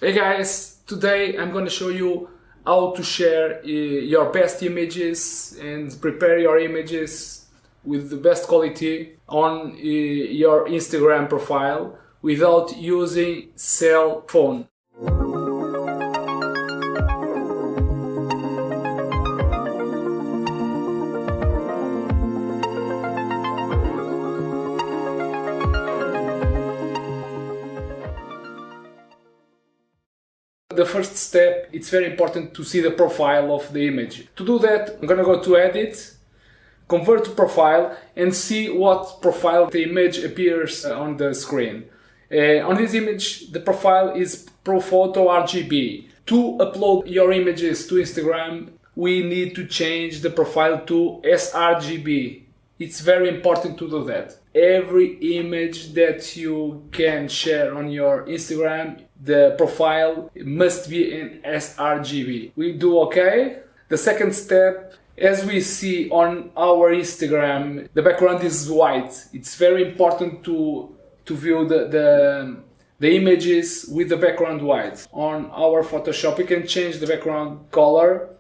Hey guys, today I'm going to show you how to share your best images and prepare your images with the best quality on your Instagram profile without using cell phone. The first step, it's very important to see the profile of the image. To do that, I'm gonna go to Edit, Convert to Profile, and see what profile the image appears on the screen. On this image, the profile is ProPhoto RGB. To upload your images to Instagram, we need to change the profile to sRGB. It's very important to do that. Every image that you can share on your Instagram, the profile must be in sRGB. We do okay. The second step, as we see on our Instagram, the background is white. It's very important to view the images with the background white. On our Photoshop, we can change the background color,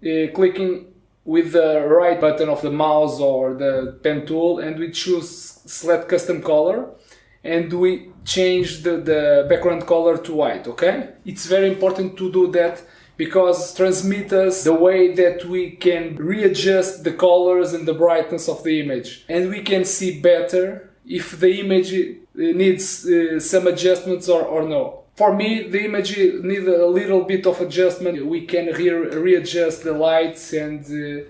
clicking with the right button of the mouse or the pen tool, and we choose select custom color, and we change the background color to white. Okay, it's very important to do that because transmit us the way that we can readjust the colors and the brightness of the image, and we can see better if the image needs some adjustments or no. For me, the image needs a little bit of adjustment. We can readjust the lights, and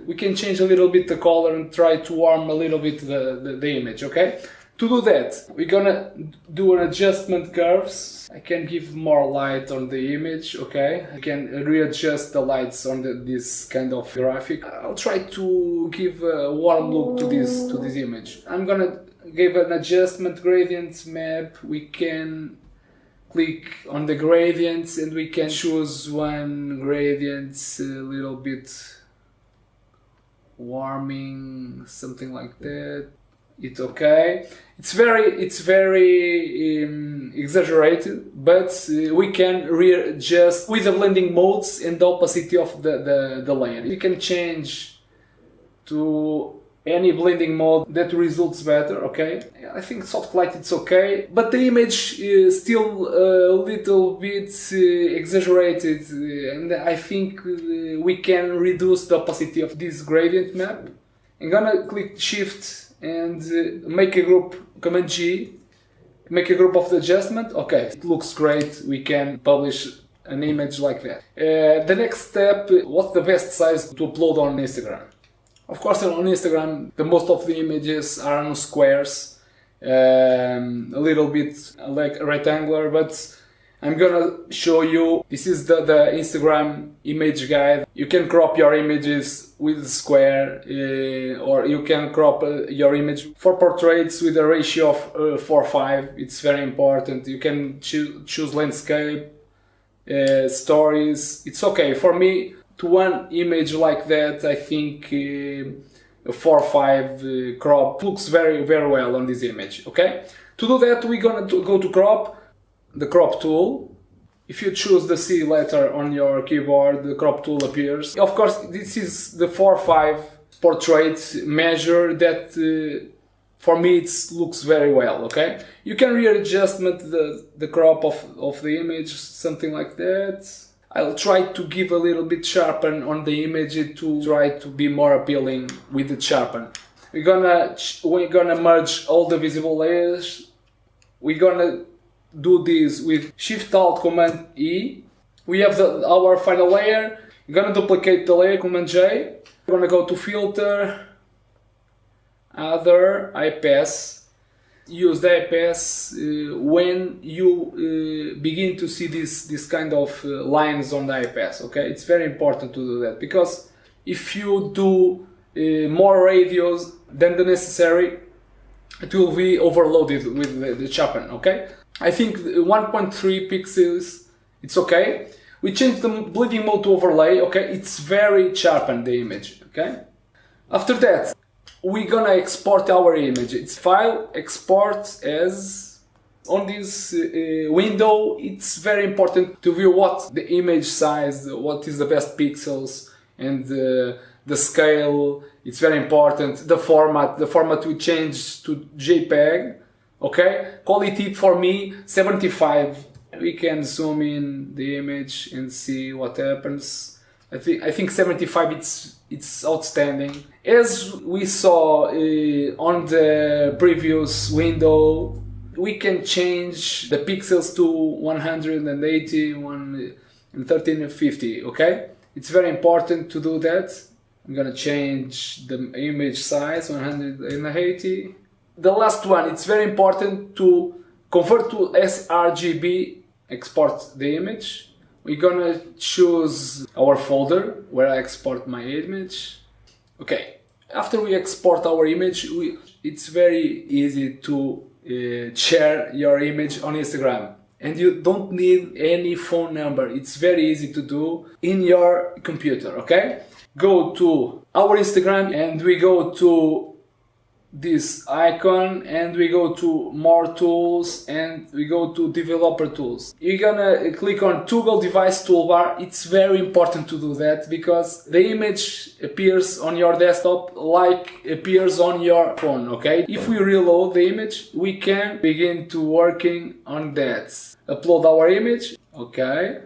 we can change a little bit the color and try to warm a little bit the image, okay? To do that, we're gonna do an adjustment curves. I can give more light on the image, okay? I can readjust the lights on this kind of graphic. I'll try to give a warm look to this image. I'm gonna give an adjustment gradient map. We can click on the gradients and we can choose one gradient a little bit warming, something like that. It's okay. It's very exaggerated, but we can readjust with the blending modes and the opacity of the layer. You can change to any blending mode that results better, okay? I think soft light it's okay, but the image is still a little bit exaggerated, and I think we can reduce the opacity of this gradient map. I'm gonna click Shift and make a group, Command G, make a group of the adjustment. Okay, it looks great. We can publish an image like that. The next step, what's the best size to upload on Instagram? Of course, on Instagram, the most of the images are on squares, a little bit like rectangular, but I'm gonna show you, this is the Instagram image guide. You can crop your images with square, or you can crop your image for portraits with a ratio of 4:5. It's very important. You can choose landscape, stories. It's okay. For me, to one image like that, I think a 4:5 crop looks very well on this image. Okay, to do that, we're gonna go to crop, the crop tool. If you choose the C letter on your keyboard, the crop tool appears. Of course, this is the 4:5 portrait measure that for me it looks very well. Okay, you can readjust the crop of the image, something like that. I'll try to give a little bit sharpen on the image to try to be more appealing with the sharpen. We're gonna merge all the visible layers. We're gonna do this with Shift Alt Command E. We have our final layer. We're gonna duplicate the layer, Command J. We're gonna go to Filter, Other, IPass. Use the IPass when you begin to see this kind of lines on the IPass. Okay, it's very important to do that, because if you do more radios than the necessary, it will be overloaded with the Sharpen. Okay, I think 1.3 pixels, it's okay. We change the bleeding mode to overlay. Okay, it's very sharpened, the image. Okay, after that, we're gonna export our image. It's File, Export as On this window, it's very important to view what the image size, what is the best pixels, and the scale. It's very important. The format we change to JPEG. Okay, quality for me 75. We can zoom in the image and see what happens. I think 75 it's outstanding. As we saw on the previous window, we can change the pixels to 180, 113 and 50. Okay, it's very important to do that. I'm gonna change the image size 180. The last one, it's very important to convert to sRGB, export the image. We're gonna choose our folder where I export my image. Okay, after we export our image, it's very easy to share your image on Instagram. And you don't need any phone number. It's very easy to do in your computer, okay? Go to our Instagram and we go to this icon and we go to more tools and we go to developer tools. You're gonna click on toggle device toolbar. It's very important to do that because the image appears on your desktop like appears on your phone, okay? If we reload the image, we can begin to working on that. Upload our image, okay?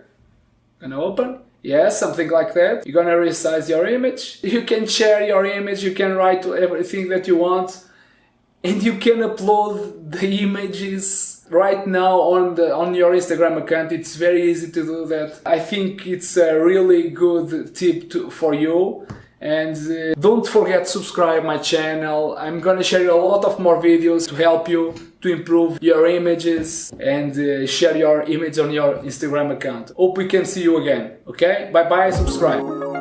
Gonna open. Yes, something like that. You're gonna resize your image. You can share your image, you can write everything that you want, and you can upload the images right now on your Instagram account. It's very easy to do that. I think it's a really good tip for you. And don't forget to subscribe my channel. I'm gonna share a lot of more videos to help you to improve your images and share your image on your Instagram account. Hope we can see you again. Okay? Bye bye, subscribe.